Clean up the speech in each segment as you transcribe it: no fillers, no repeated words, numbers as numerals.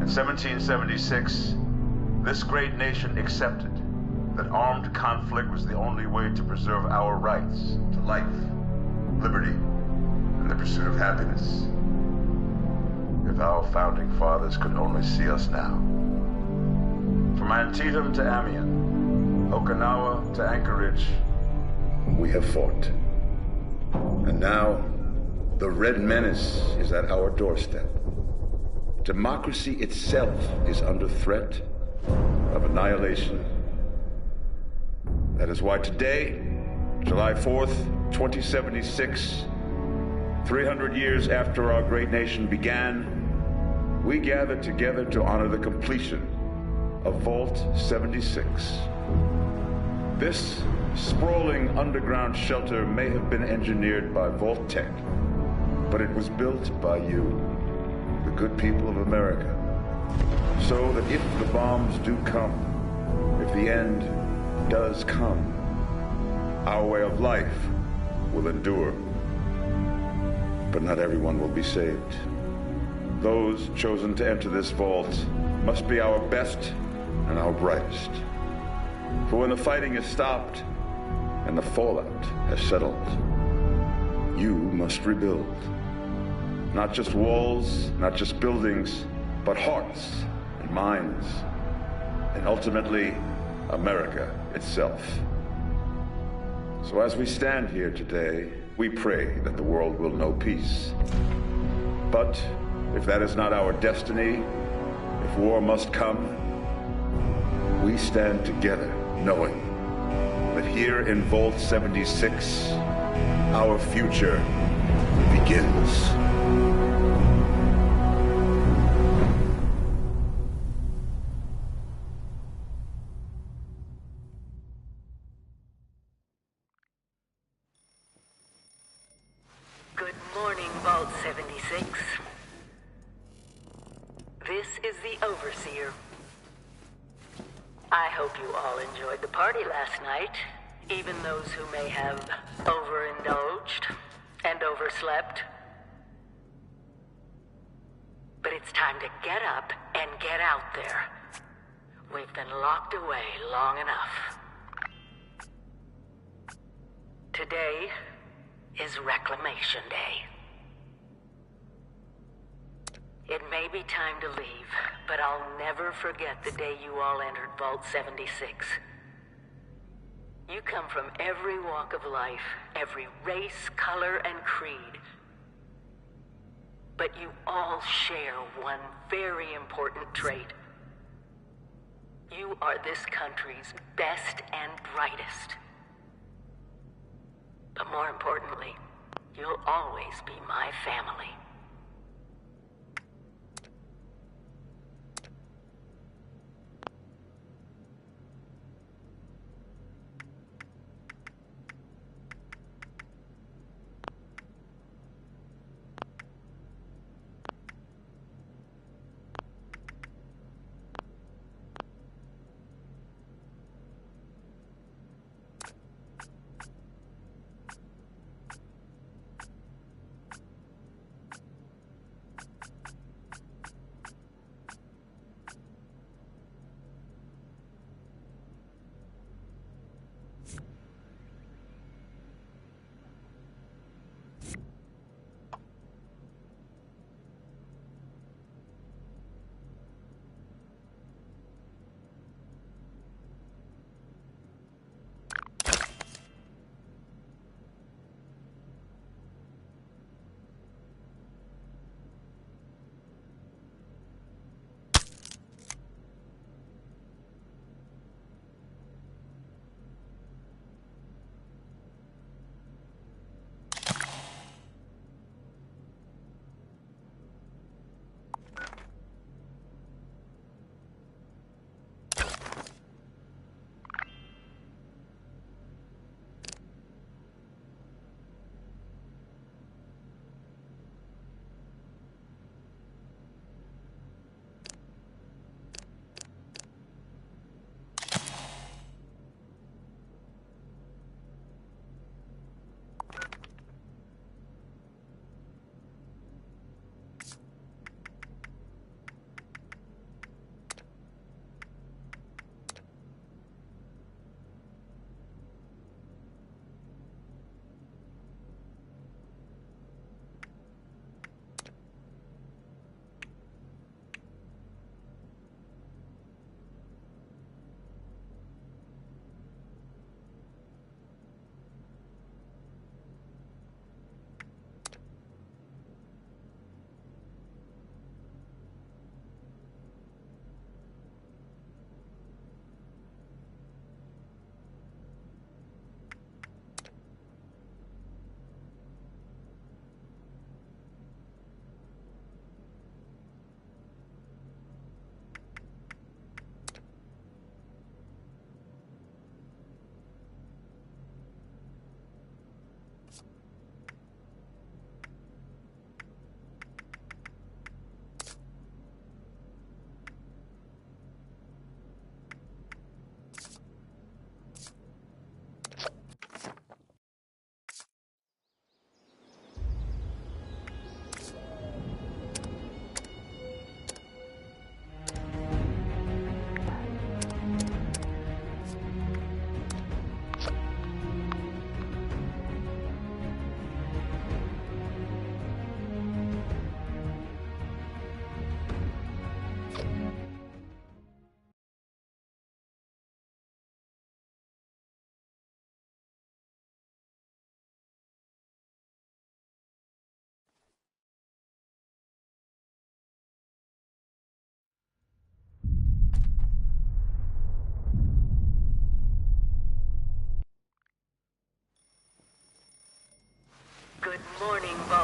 In 1776, this great nation accepted that armed conflict was the only way to preserve our rights to life, liberty, and the pursuit of happiness. If our founding fathers could only see us now. From Antietam to Amiens, Okinawa to Anchorage, we have fought. And now, the Red Menace is at our doorstep. Democracy itself is under threat of annihilation. That is why today, July 4th, 2076, 300 years after our great nation began, we gather together to honor the completion of Vault 76. This sprawling underground shelter may have been engineered by Vault Tech, but it was built by you, the good people of America, so that if the bombs do come, if the end does come, our way of life will endure. But not everyone will be saved. Those chosen to enter this vault must be our best and our brightest. For when the fighting is stopped and the fallout has settled, you must rebuild. Not just walls, not just buildings, but hearts and minds, and ultimately, America itself. So as we stand here today, we pray that the world will know peace. But if that is not our destiny, if war must come, we stand together knowing that here in Vault 76, our future begins. Good morning, Vault 76. This is the Overseer. I hope you all enjoyed the party last night, even those who may have overindulged and overslept. But it's time to get up and get out there. We've been locked away long enough. Today is Reclamation Day. It may be time to leave, but I'll never forget the day you all entered Vault 76. You come from every walk of life, every race, color, and creed. But you all share one very important trait. You are this country's best and brightest. But more importantly, you'll always be my family.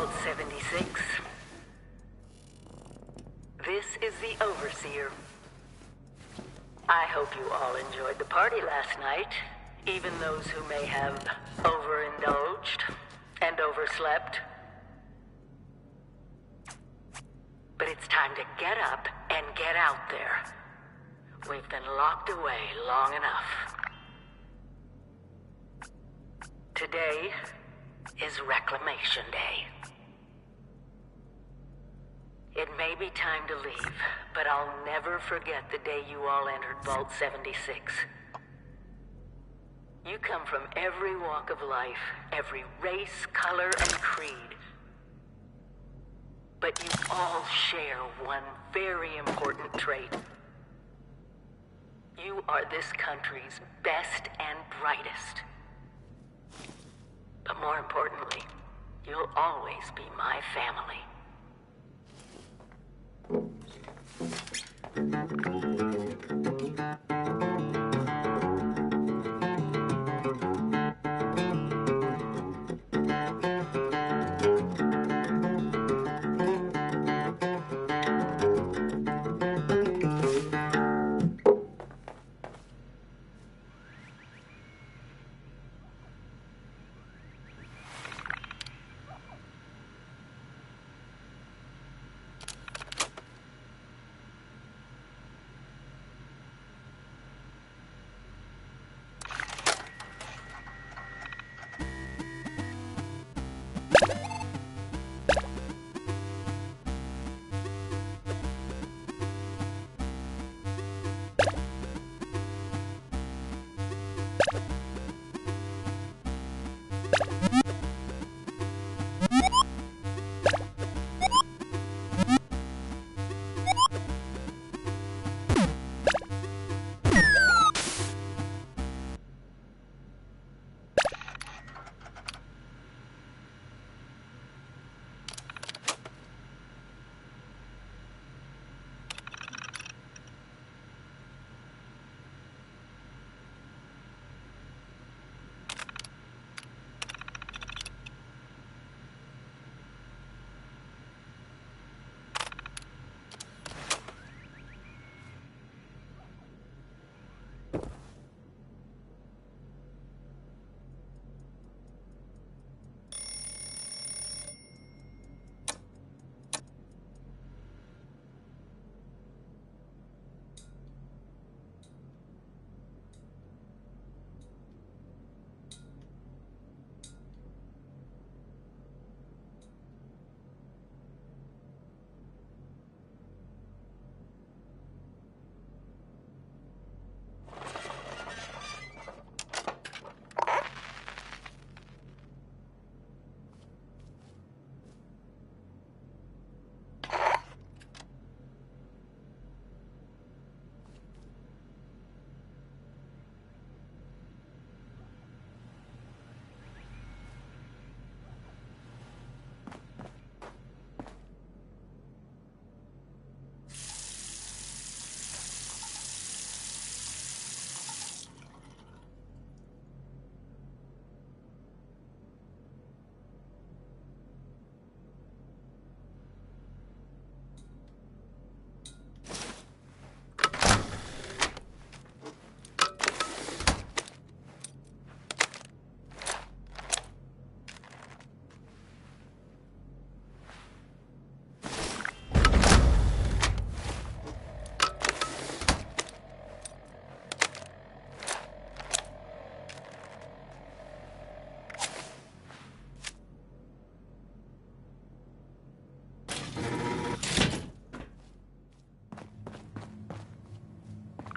Vault 76. This is the Overseer. I hope you all enjoyed the party last night, even those who may have overindulged and overslept. But it's time to get up and get out there. We've been locked away long enough. Today is Reclamation Day. It may be time to leave, but I'll never forget the day you all entered Vault 76. You come from every walk of life, every race, color, and creed. But you all share one very important trait. You are this country's best and brightest. But more importantly, you'll always be my family.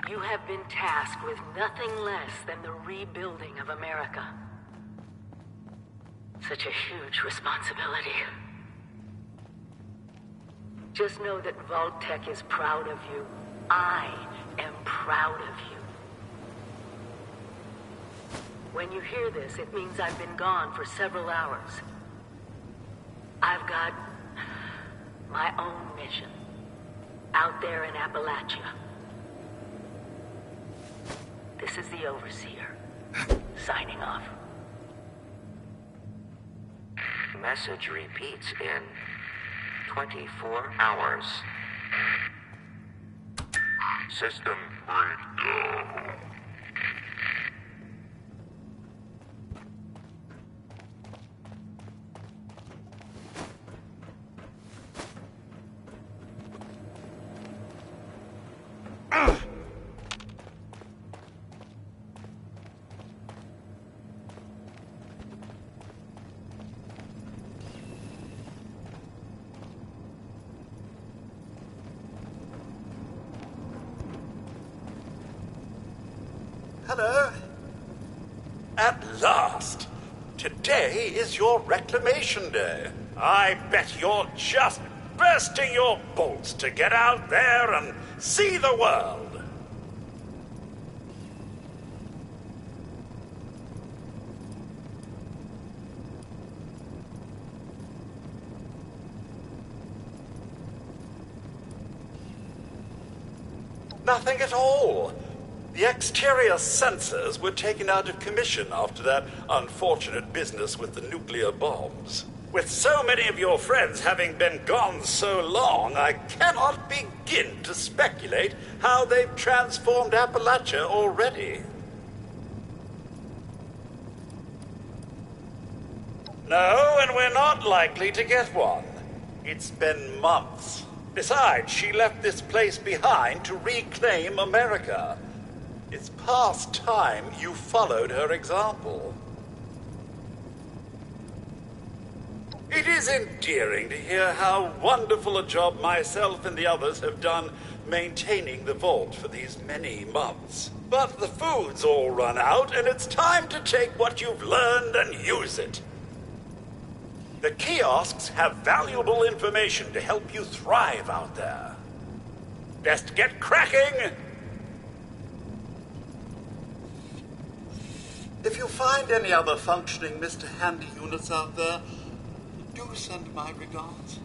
You have been tasked with nothing less than the rebuilding of America. Such a huge responsibility. Just know that Vault-Tec is proud of you. I am proud of you. When you hear this, it means I've been gone for several hours. I've got my own mission out there in Appalachia. This is the Overseer, signing off. message repeats in 24 hours. System breakdown. Hello. At last! Today is your reclamation day. I bet you're just bursting your bolts to get out there and see the world. Nothing at all. The exterior sensors were taken out of commission after that unfortunate business with the nuclear bombs. With so many of your friends having been gone so long, I cannot begin to speculate how they've transformed Appalachia already. No, and we're not likely to get one. It's been months. Besides, she left this place behind to reclaim America. It's past time you followed her example. It is endearing to hear how wonderful a job myself and the others have done maintaining the vault for these many months. But the food's all run out, and it's time to take what you've learned and use it. The kiosks have valuable information to help you thrive out there. Best get cracking! If you find any other functioning Mr. Handy units out there, do send my regards.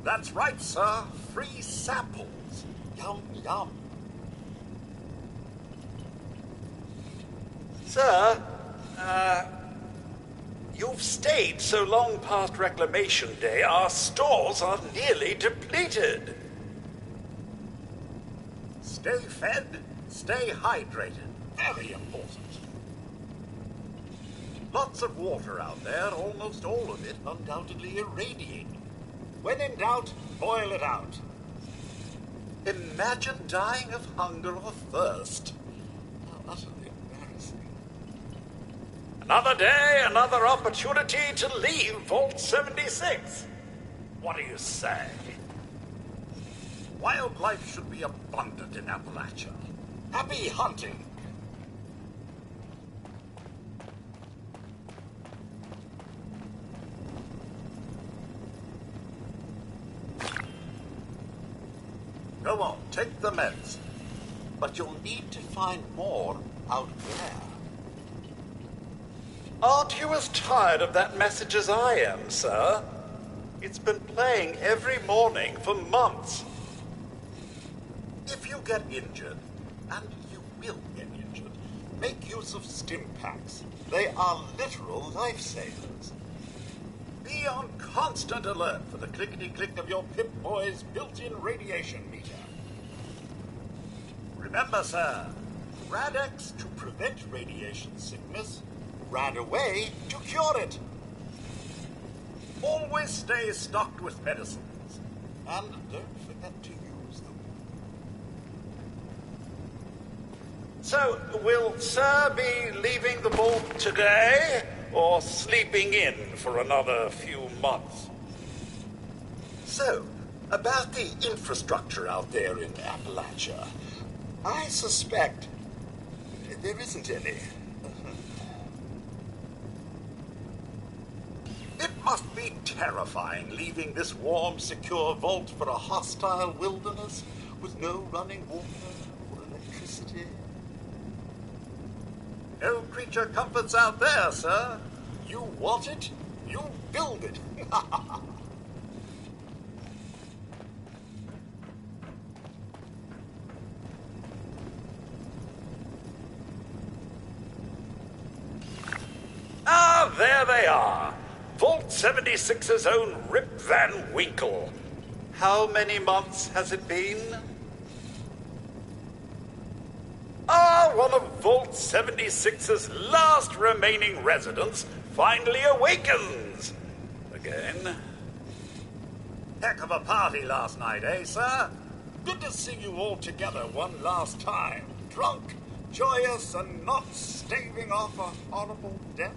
That's right, sir. Free samples. Yum, yum. Sir, you've stayed so long past Reclamation Day, our stores are nearly depleted. Stay fed, stay hydrated. Very important. Lots of water out there, almost all of it undoubtedly irradiated. When in doubt, boil it out. Imagine dying of hunger or thirst. How utterly embarrassing. Another day, another opportunity to leave Vault 76. What do you say? Wildlife should be abundant in Appalachia. Happy hunting! Go on, take the meds. But you'll need to find more out there. Aren't you as tired of that message as I am, sir? It's been playing every morning for months. If you get injured, and you will get injured, make use of stim packs. They are literal lifesavers. Be on constant alert for the clickety-click of your Pip-Boy's built-in radiation meter. Remember, sir, Rad-X to prevent radiation sickness, Rad-Away to cure it. Always stay stocked with medicines, and don't forget to use them. So, will Sir be leaving the vault today, or sleeping in for another few months? So, about the infrastructure out there in Appalachia, I suspect there isn't any. It must be terrifying leaving this warm, secure vault for a hostile wilderness with no running water or electricity. No creature comforts out there, sir. You want it, you build it. Ah, there they are. Vault 76's own Rip Van Winkle. How many months has it been? Ah, one of Vault 76's last remaining residents finally awakens. Again. Heck of a party last night, eh, sir? Good to see you all together one last time. Drunk, joyous, and not staving off a horrible death,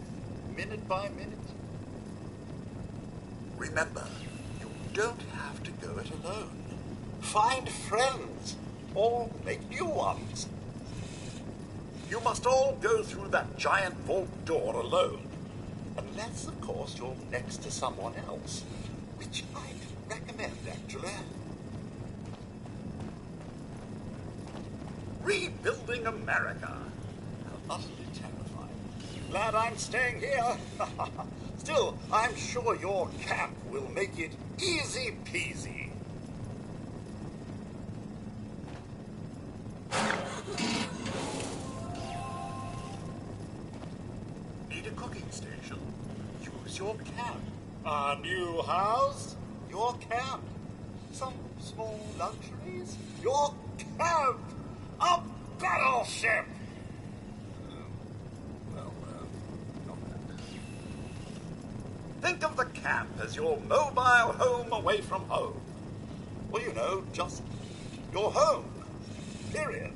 minute by minute. Remember, you don't have to go it alone. Find friends, or make new ones. You must all go through that giant vault door alone. Unless, of course, you're next to someone else. Which I'd recommend, actually. Rebuilding America. How utterly terrifying. Glad I'm staying here. Still, I'm sure your camp will make it easy peasy. Need a cooking station? Use your camp. A new house? Your camp. Some small luxuries? Your camp. A battleship. Think of the camp as your mobile home away from home. Well, you know, just your home. Period.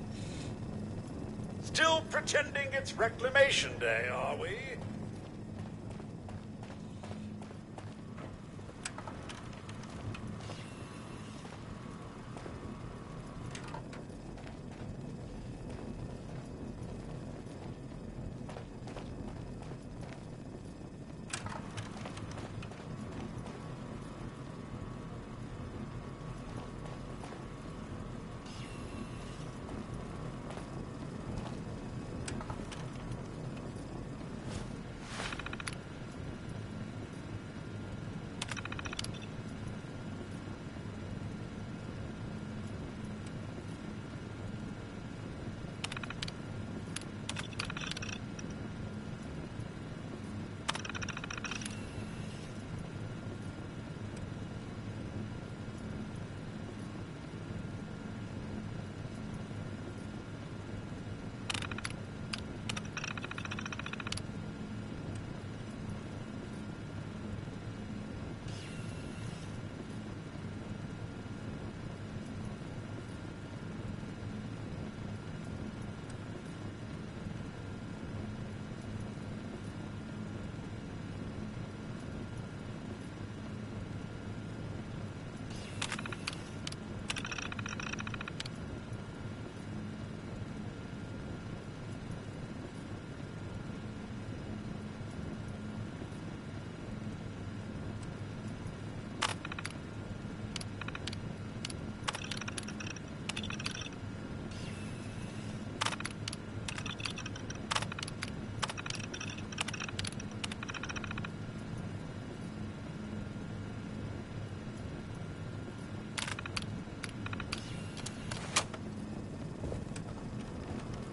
Still pretending it's Reclamation Day, are we?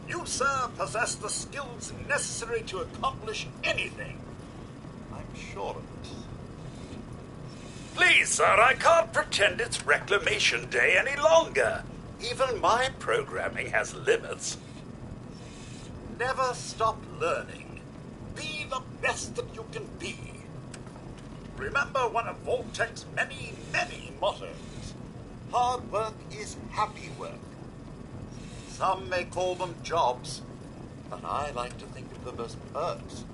You, sir, possess the skills necessary to accomplish anything. I'm sure of it. Please, sir, I can't pretend it's Reclamation Day any longer. Even my programming has limits. Never stop learning. Be the best that you can be. Remember one of Vault-Tech's many, many mottos. Hard work is happy work. Some may call them jobs, but I like to think of them as perks.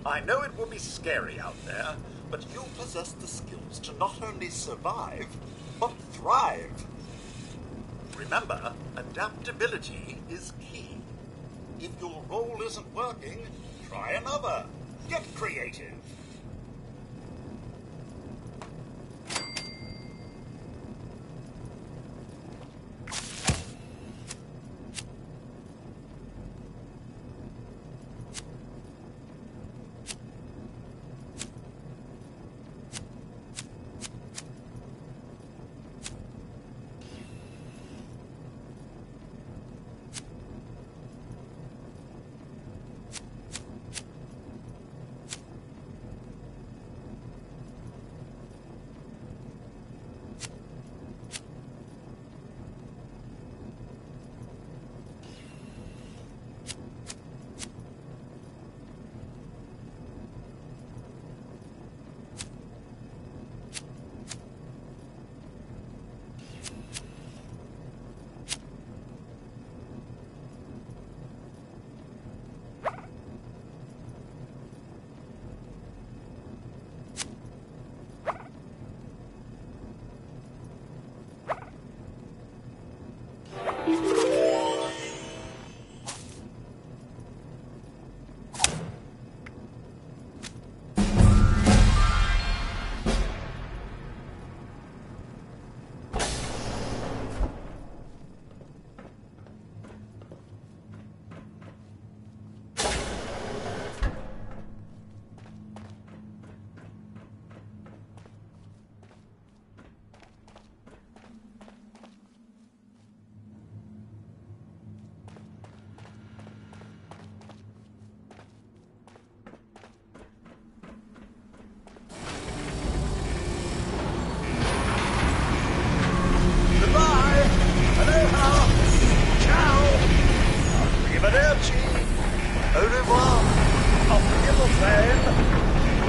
I know it will be scary out there, but you possess the skills to not only survive, but thrive. Remember, adaptability is key. If your role isn't working, try another. Get creative. Au revoir. Auf Wiedersehen.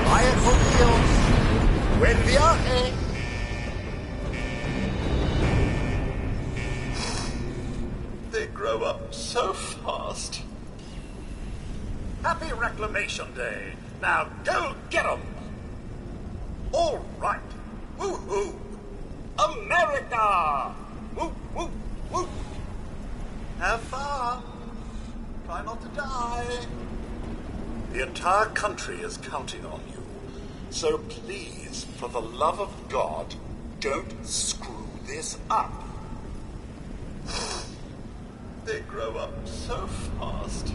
Vaya con Dios. Buen viaje. They grow up so fast. Happy Reclamation Day. Now go get 'em. All right. Woo-hoo. America. Woo, woo, woo. Have fun. Try not to die. The entire country is counting on you. So please, for the love of God, don't screw this up. They grow up so fast.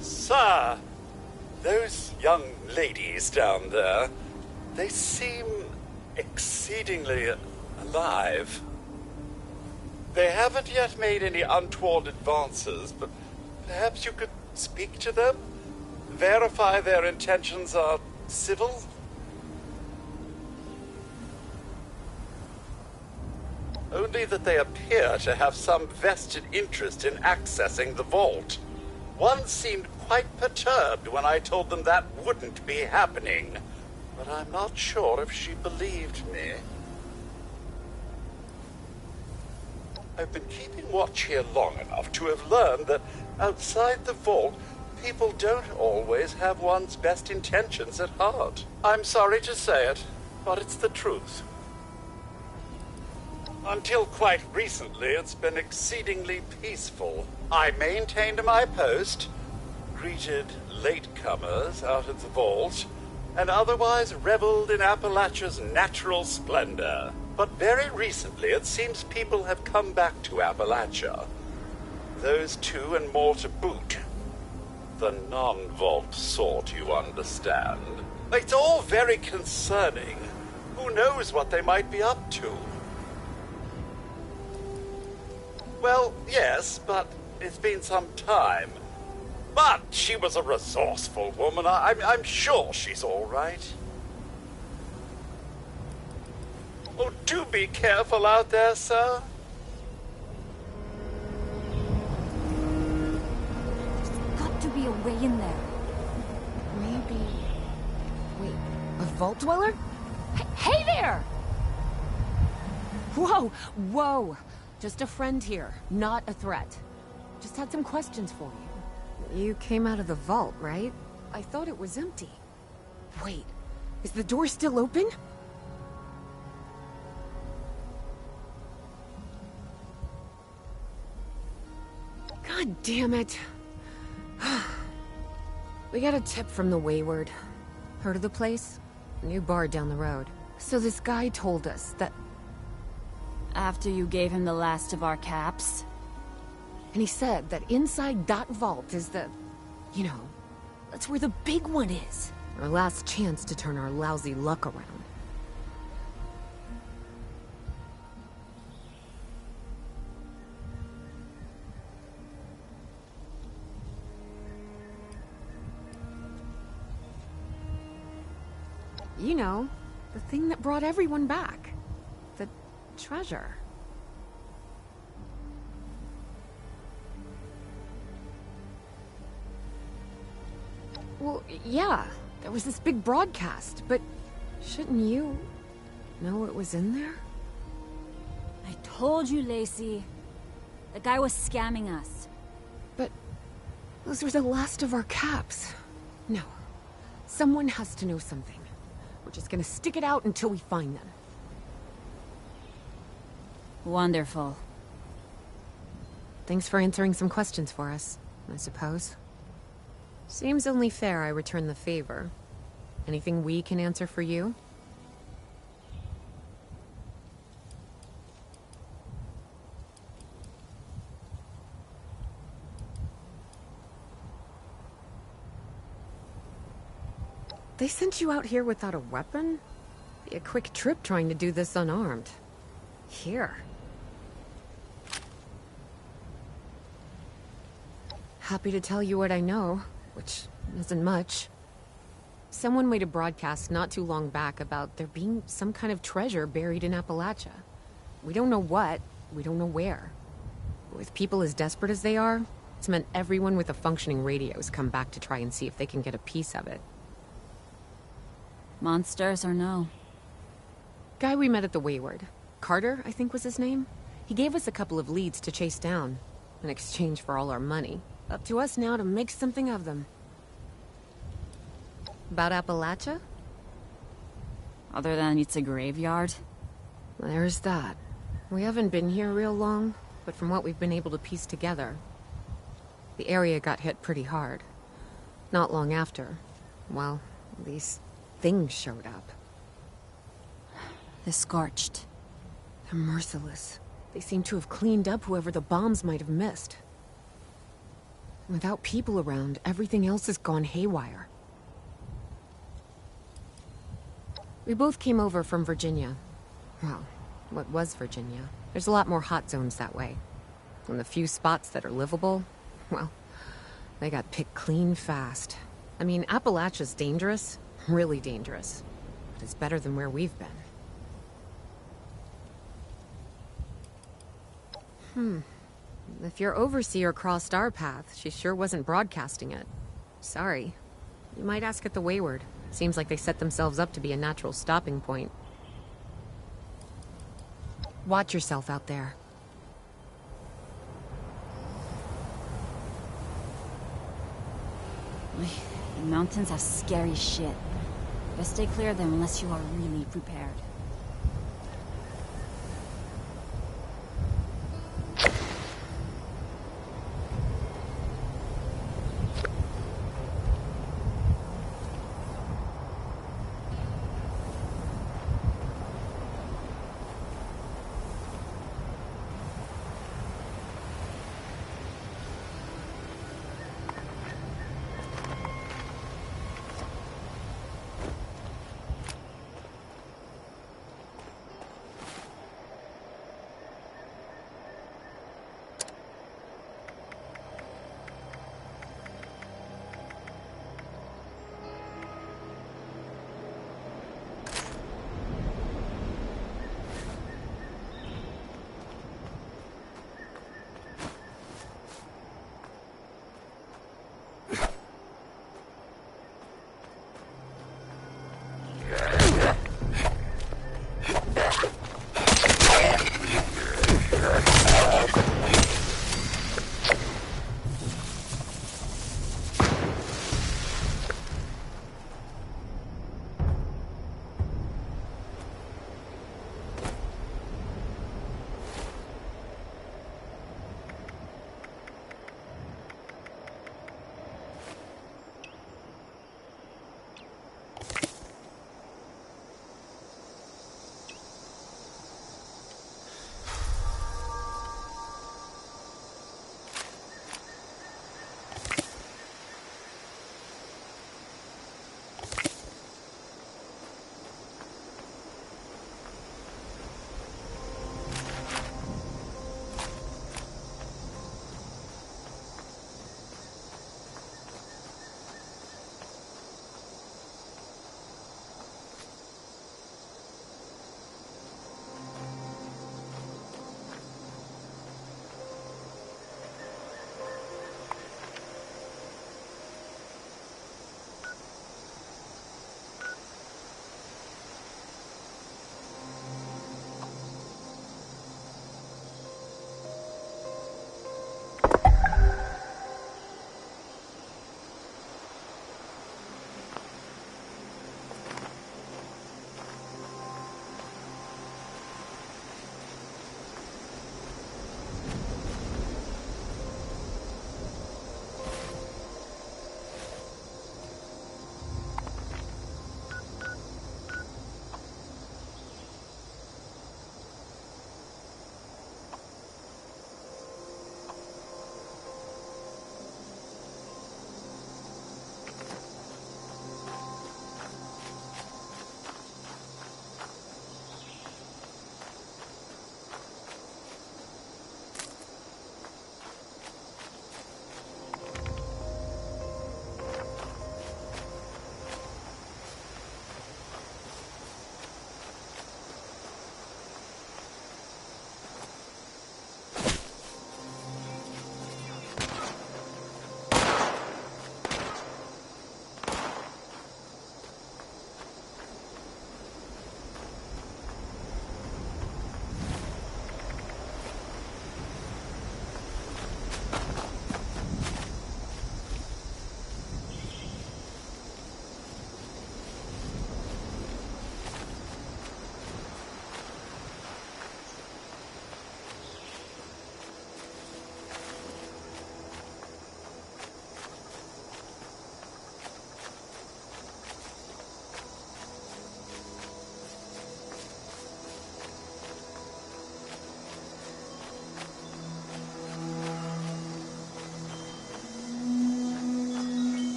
Sir, those young ladies down there, they seem exceedingly alive. They haven't yet made any untoward advances, but perhaps you could speak to them? Verify their intentions are civil? Only that they appear to have some vested interest in accessing the vault. One seemed quite perturbed when I told them that wouldn't be happening, but I'm not sure if she believed me. I've been keeping watch here long enough to have learned that outside the vault, people don't always have one's best intentions at heart. I'm sorry to say it, but it's the truth. Until quite recently, it's been exceedingly peaceful. I maintained my post, greeted latecomers out of the vault, and otherwise reveled in Appalachia's natural splendor. But very recently, it seems people have come back to Appalachia. Those two and more to boot. The non-vault sort, you understand. It's all very concerning. Who knows what they might be up to? Well, yes, but it's been some time. But she was a resourceful woman. I'm sure she's all right. Oh, do be careful out there, sir. There's got to be a way in there. Maybe... Wait, a vault dweller? Hey there! Whoa, whoa! Just a friend here, not a threat. Just had some questions for you. You came out of the vault, right? I thought it was empty. Wait, is the door still open? God damn it. We got a tip from the Wayward. Heard of the place? New bar down the road. So this guy told us that... After you gave him the last of our caps? And he said that inside that vault is the... You know, that's where the big one is. Our last chance to turn our lousy luck around. You know, the thing that brought everyone back. The treasure. Well, yeah, there was this big broadcast, but shouldn't you know what was in there? I told you, Lacey. The guy was scamming us. But those were the last of our caps. No, someone has to know something. We're just gonna stick it out until we find them. Wonderful. Thanks for answering some questions for us, I suppose. Seems only fair I return the favor. Anything we can answer for you? They sent you out here without a weapon? Be a quick trip trying to do this unarmed. Here. Happy to tell you what I know, which isn't much. Someone made a broadcast not too long back about there being some kind of treasure buried in Appalachia. We don't know what, we don't know where. With people as desperate as they are, it's meant everyone with a functioning radio has come back to try and see if they can get a piece of it. Monsters or no? Guy we met at the Wayward. Carter, I think was his name. He gave us a couple of leads to chase down, in exchange for all our money. Up to us now to make something of them. About Appalachia? Other than it's a graveyard? There's that. We haven't been here real long, but from what we've been able to piece together, the area got hit pretty hard. Not long after, well, these things showed up. The Scorched. They're merciless. They seem to have cleaned up whoever the bombs might have missed. Without people around, everything else has gone haywire. We both came over from Virginia. Well, what was Virginia? There's a lot more hot zones that way. And the few spots that are livable, well, they got picked clean fast. I mean, Appalachia's dangerous, really dangerous. But it's better than where we've been. If your overseer crossed our path, she sure wasn't broadcasting it. Sorry. You might ask at the Wayward. Seems like they set themselves up to be a natural stopping point. Watch yourself out there. mountains have scary shit. Best stay clear of them unless you are really prepared.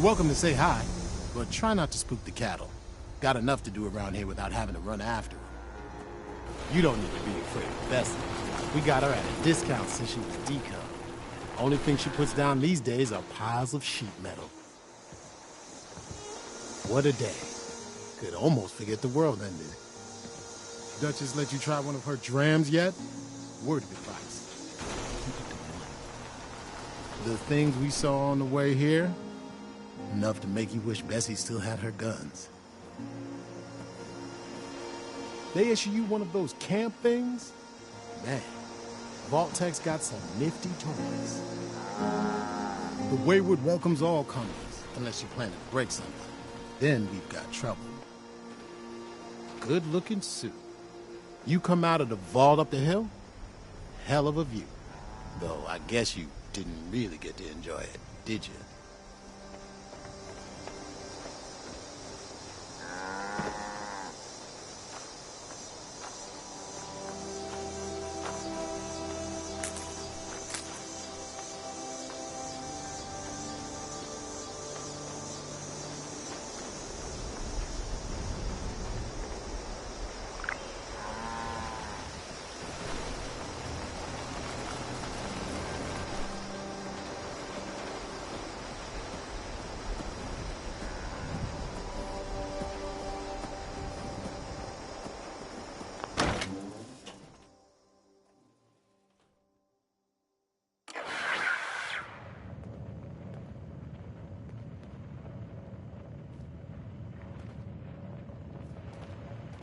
You're welcome to say hi, but try not to spook the cattle. Got enough to do around here without having to run after them. You don't need to be afraid of Bessie. We got her at a discount since she was decom. Only thing she puts down these days are piles of sheet metal. What a day. Could almost forget the world ended. Duchess let you try one of her drams yet? Word of advice. Keep it to one. The things we saw on the way here, enough to make you wish Bessie still had her guns. They issue you one of those camp things? Man, Vault-Tec's got some nifty toys. The Wayward welcomes all comers, unless you plan to break something. Then we've got trouble. Good-looking suit. You come out of the vault up the hill? Hell of a view. Though I guess you didn't really get to enjoy it, did you?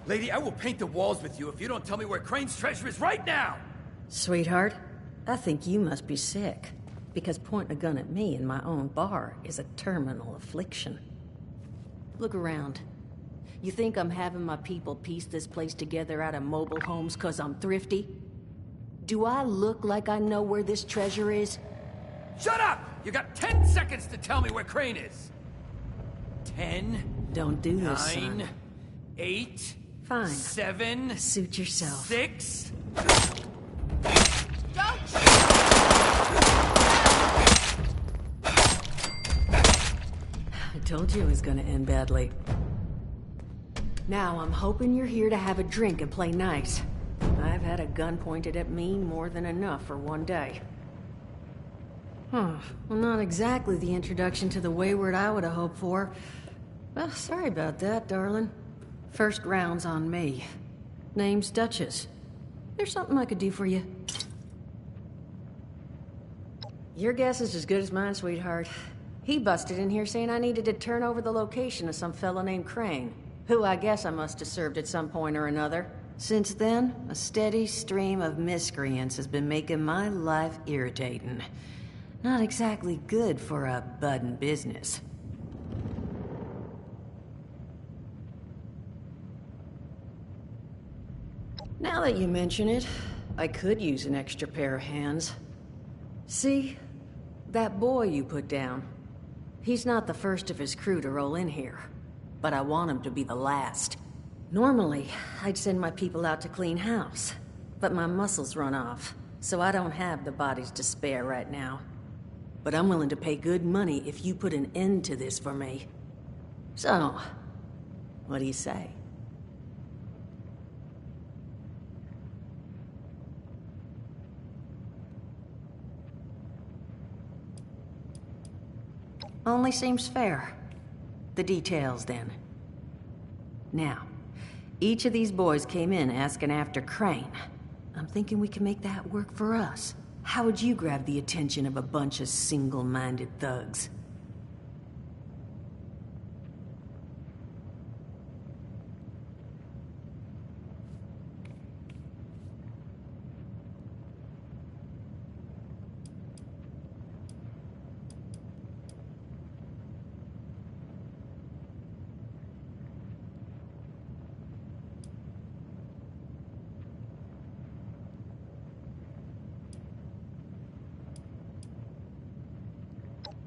Lady, I will paint the walls with you if you don't tell me where Crane's treasure is right now! Sweetheart, I think you must be sick. Because pointing a gun at me in my own bar is a terminal affliction. Look around. You think I'm having my people piece this place together out of mobile homes because I'm thrifty? Do I look like I know where this treasure is? Shut up! You got 10 seconds to tell me where Crane is! 10... Don't do this, 9... son. 8... Fine. 7... Suit yourself. 6... I told you it was gonna end badly. Now, I'm hoping you're here to have a drink and play nice. I've had a gun pointed at me more than enough for one day. Huh. Well, not exactly the introduction to the Wayward I would have hoped for. Well, sorry about that, darling. First round's on me. Name's Duchess. There's something I could do for you. Your guess is as good as mine, sweetheart. He busted in here saying I needed to turn over the location of some fellow named Crane, who I guess I must have served at some point or another. Since then, a steady stream of miscreants has been making my life irritating. Not exactly good for a budding business. Now that you mention it, I could use an extra pair of hands. See? That boy you put down. He's not the first of his crew to roll in here, but I want him to be the last. Normally, I'd send my people out to clean house, but my muscles run off, so I don't have the bodies to spare right now. But I'm willing to pay good money if you put an end to this for me. So, what do you say? Only seems fair. The details, then. Now, each of these boys came in asking after Crane. I'm thinking we can make that work for us. How would you grab the attention of a bunch of single-minded thugs?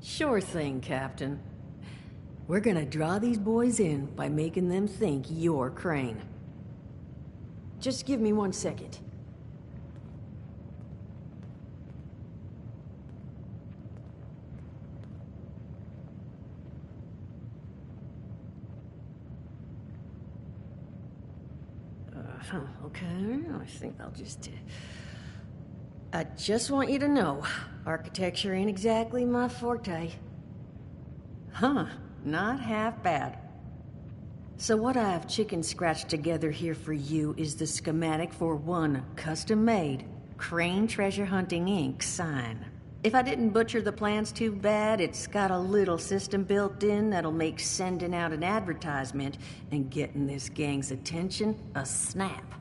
Sure thing, Captain. We're gonna draw these boys in by making them think you're Crane. Just give me 1 second. Okay, I think I'll just... I just want you to know, architecture ain't exactly my forte. Huh, not half bad. So what I've chicken scratched together here for you is the schematic for one custom-made Crane Treasure Hunting Inc. sign. If I didn't butcher the plans too bad, it's got a little system built in that'll make sending out an advertisement and getting this gang's attention a snap.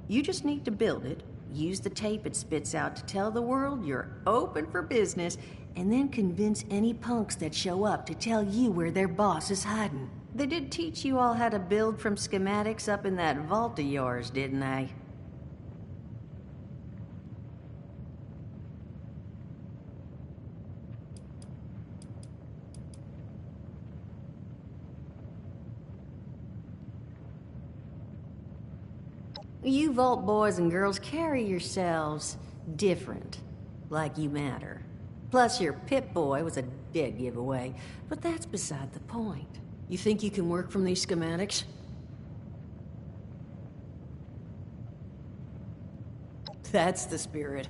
You just need to build it, use the tape it spits out to tell the world you're open for business, and then convince any punks that show up to tell you where their boss is hiding. They did teach you all how to build from schematics up in that vault of yours, didn't they? You vault boys and girls carry yourselves different, like you matter. Plus your Pip-Boy was a dead giveaway, but that's beside the point. You think you can work from these schematics? That's the spirit.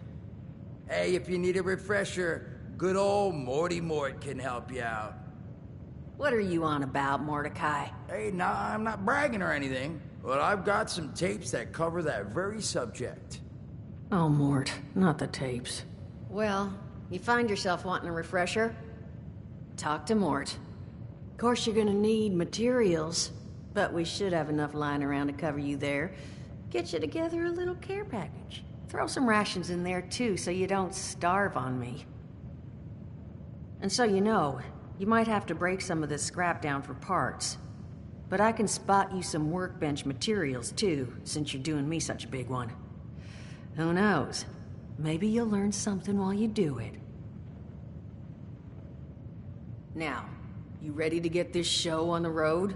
Hey, if you need a refresher, good old Morty Mort can help you out. What are you on about, Mordecai? Hey, nah, I'm not bragging or anything, but I've got some tapes that cover that very subject. Oh, Mort, not the tapes. Well, you find yourself wanting a refresher? Talk to Mort. Of course you're gonna need materials, but we should have enough lying around to cover you there. Get you together a little care package. Throw some rations in there too, so you don't starve on me. And so you know, you might have to break some of this scrap down for parts. But I can spot you some workbench materials too, since you're doing me such a big one. Who knows? Maybe you'll learn something while you do it. Now, you ready to get this show on the road?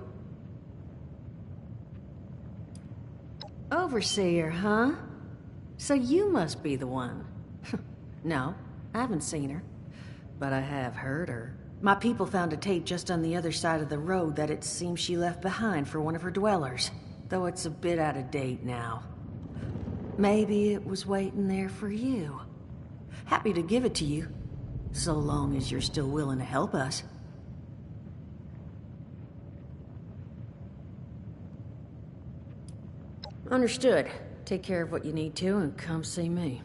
Overseer, huh? So you must be the one. No, I haven't seen her. But I have heard her. My people found a tape just on the other side of the road that it seems she left behind for one of her dwellers. Though it's a bit out of date now. Maybe it was waiting there for you. Happy to give it to you. So long as you're still willing to help us. Understood. Take care of what you need to and come see me.